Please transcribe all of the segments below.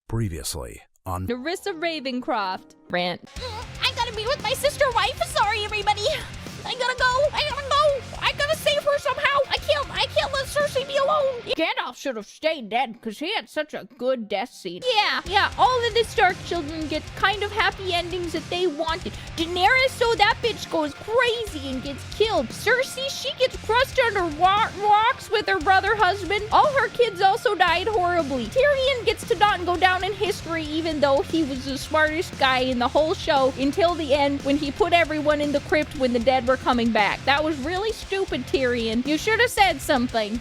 Previously on Nerissa Ravencroft. Rant. I gotta be with my sister wife. Sorry, everybody. I gotta go. I gotta save her somehow. I can't let Cersei be alone. Gandalf should have stayed dead because he had such a good death scene. Yeah. All of the Stark children get kind of happy endings that they wanted. Daenerys, so that bitch goes crazy and gets killed. Cersei, she gets crushed under rocks with her brother husband. All her kids also died horribly. Tyrion gets to not go down in history even though he was the smartest guy in the whole show until the end when he put everyone in the crypt when the dead were coming back. That was really stupid, Tyrion. You should have said something.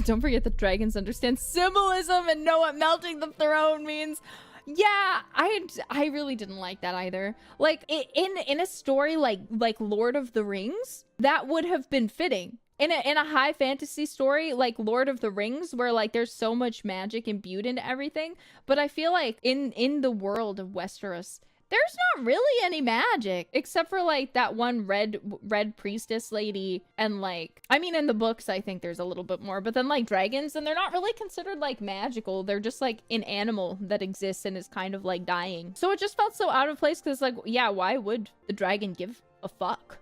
Don't forget that dragons understand symbolism and know what melting the throne means. Yeah, I really didn't like that either. Like in a story like Lord of the Rings, that would have been fitting. In a high fantasy story like Lord of the Rings, where like there's so much magic imbued into everything, but I feel like in the world of Westeros, there's not really any magic except for like that one red priestess lady, and like, I mean, in the books I think there's a little bit more, but then like dragons, and they're not really considered like magical. They're just like an animal that exists and is kind of like dying. So it just felt so out of place because like, yeah, why would the dragon give a fuck?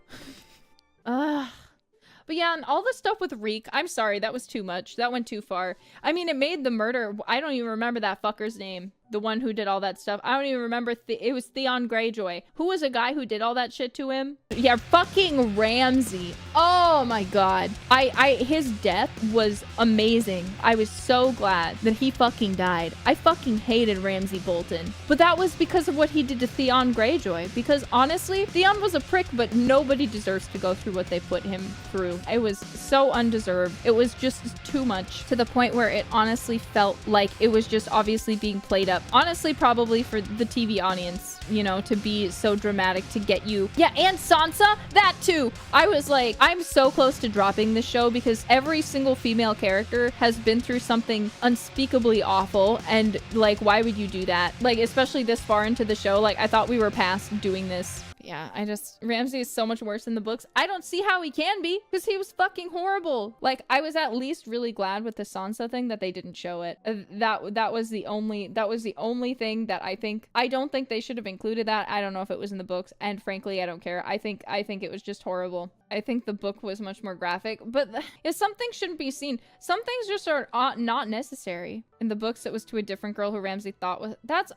But yeah, and all the stuff with Reek, I'm sorry, that was too much. That went too far. I mean, it made the murder, I don't even remember that fucker's name. The one who did all that stuff. I don't even remember. It was Theon Greyjoy. Who was a guy who did all that shit to him? Yeah, fucking Ramsay. Oh my god. His death was amazing. I was so glad that he fucking died. I fucking hated Ramsay Bolton. But that was because of what he did to Theon Greyjoy. Because honestly, Theon was a prick, but nobody deserves to go through what they put him through. It was so undeserved. It was just too much, to the point where it honestly felt like it was just obviously being played up. Honestly, probably for the TV audience, you know, to be so dramatic to get you. Yeah, and Sansa, that too. I was like, I'm so close to dropping this show because every single female character has been through something unspeakably awful, and like, why would you do that? Like, especially this far into the show, like, I thought we were past doing this. Yeah, Ramsay is so much worse in the books. I don't see how he can be, because he was fucking horrible. Like, I was at least really glad with the Sansa thing that they didn't show it. That was the only thing that I don't think they should have included that. I don't know if it was in the books, and frankly, I don't care. I think it was just horrible. I think the book was much more graphic, but if something shouldn't be seen, some things just are not necessary. In the books, it was to a different girl who Ramsay thought was, that's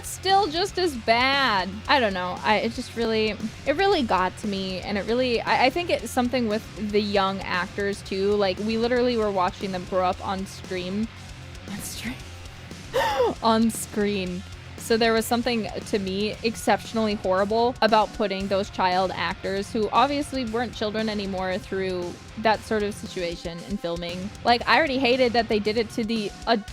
still just as bad. I don't know. It really got to me, and I think it's something with the young actors too. Like, we literally were watching them grow up on screen. So there was something, to me, exceptionally horrible about putting those child actors, who obviously weren't children anymore, through that sort of situation in filming. Like, I already hated that they did it to the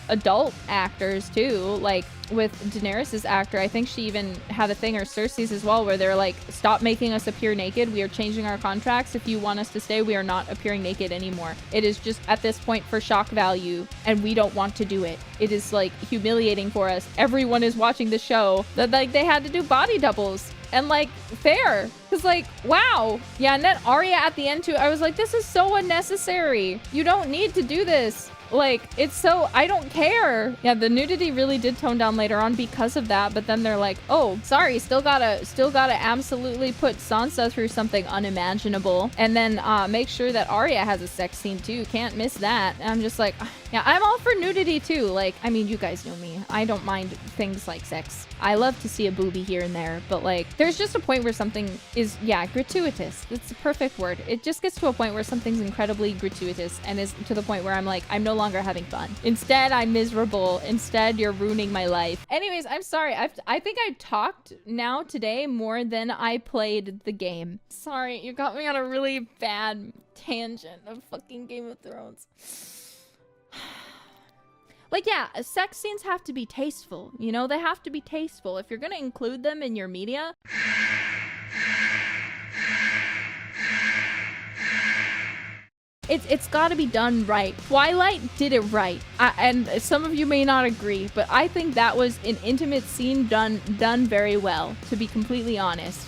adult actors too. Like, with Daenerys's actor, I think she even had a thing, or Cersei's as well, where they're like, stop making us appear naked. We are changing our contracts. If you want us to stay, we are not appearing naked anymore. It is just at this point for shock value, and we don't want to do it. It is like humiliating for us. Everyone is watching the show that like they had to do body doubles. And like, fair, because like, wow. Yeah, and then Arya at the end too, I was like, this is so unnecessary. You don't need to do this. Like, it's so, I don't care. Yeah, the nudity really did tone down later on because of that, but then they're like, oh, sorry, still gotta absolutely put Sansa through something unimaginable, and then make sure that Arya has a sex scene too. Can't miss that. And I'm just like, yeah, I'm all for nudity too. Like, I mean, you guys know me. I don't mind things like sex. I love to see a boobie here and there, but like, there's just a point where something is, yeah, gratuitous. It's the perfect word. It just gets to a point where something's incredibly gratuitous, and is to the point where I'm like, I'm no longer having fun. Instead, I'm miserable. Instead, you're ruining my life. Anyways, I'm sorry. I think I talked now today more than I played the game. Sorry, you got me on a really bad tangent of fucking Game of Thrones. Like, yeah, sex scenes have to be tasteful. You know, they have to be tasteful. If you're gonna include them in your media, it's got to be done right. Twilight did it right. And some of you may not agree, but I think that was an intimate scene done very well, to be completely honest.